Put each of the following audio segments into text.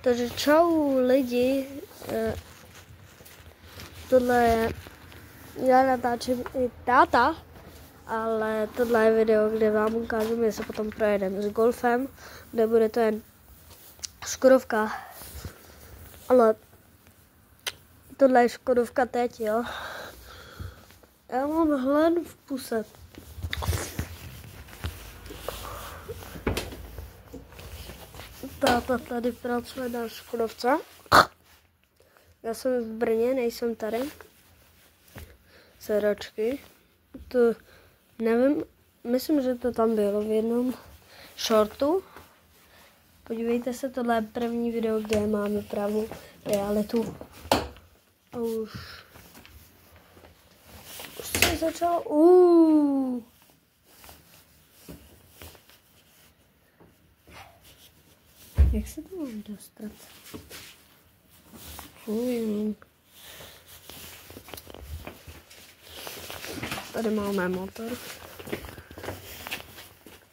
Takže čau lidi, tohle je, já natáčím i táta, ale tohle je video, kde vám ukážu, že se potom projedeme s golfem, kde bude to jen Škodovka, ale tohle je Škodovka teď, jo. Já mám hlad v puse. Táta tady pracuje na Škodovce. Já jsem v Brně, nejsem tady. Sedačky. To nevím, myslím, že to tam bylo v jednom shortu. Podívejte se, tohle je první video, kde máme pravou realitu. A už se začalo. Jak se to mám dostat? Fuj. Tady máme motor.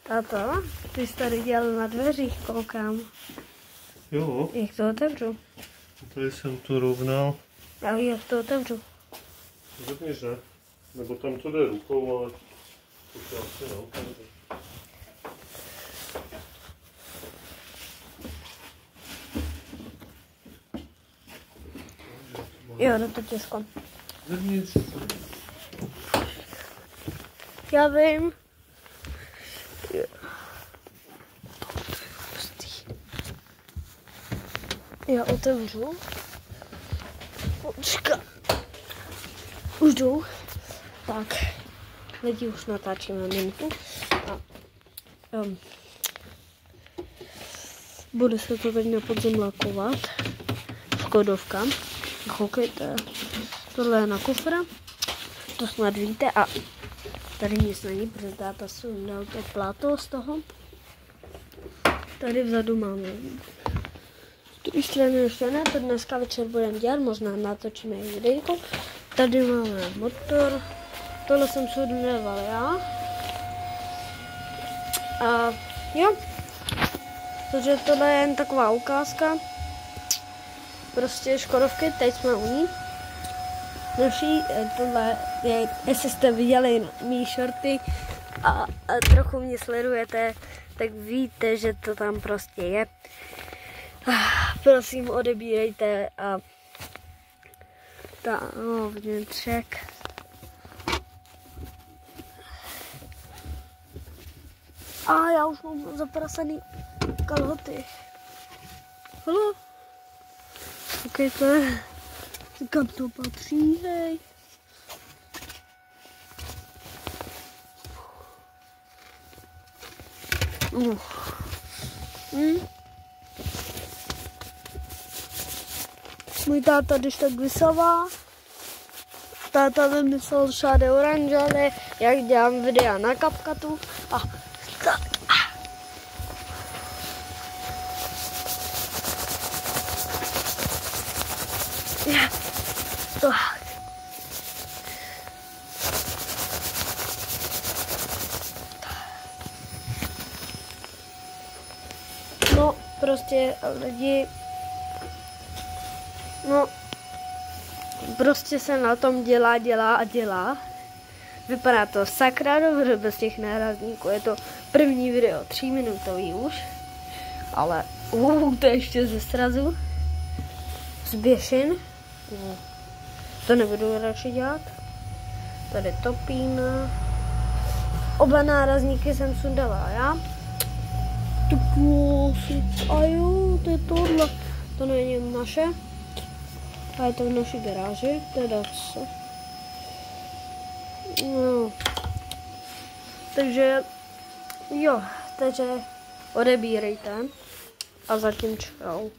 Táto, ty jsi tady dělal na dveřích, koukám. Jo. Jak to otevřu? Tady jsem to rovnal. A jak to otevřu? Zepněš, ne? Nebo tam to jde rukou, ale to se asi neotevře. Jo, no to těžko. Zepněš. Já vím. Já otevřu. Počka. Už jdu. Tak. Lidi, už natáčíme minutu. Bude se to teď na podzim lakovat. Škodovka. Koukejte. Tohle je na kufr. To snad víte a tady nic není, protože táta sundal to pláto z toho. Tady vzadu máme. Z druhé strany ještě ne, to dneska večer budeme dělat, možná natočíme i videjko. Tady máme motor. Tohle jsem sundal já. A jo. Takže tohle je jen taková ukázka. Prostě Škodovky, teď jsme u ní. Naší, tohle je, jestli jste viděli mý shorty a trochu mě sledujete, tak víte, že to tam prostě je. Prosím, odebírejte a vnitřek. A já už mám zaprasený kalhoty. Halo? Koukejte, kam to patří, hej. Můj táta, když tak vysává, táta vymyslel šáde oranžáde, jak dělám videa na CapCutu a tak. No, prostě lidi, no, prostě se na tom dělá. Vypadá to sakra dobře bez těch nárazníků. Je to první video, 3minutový už, ale to ještě ze srazu. Zběšin. To nebudu radši dělat. Tady topíme. Oba nárazníky jsem sundala já. A jo, to je tohle. To není naše. A je to v naší garáži. Teda co? No. Takže jo, takže odebírejte. A zatím čau.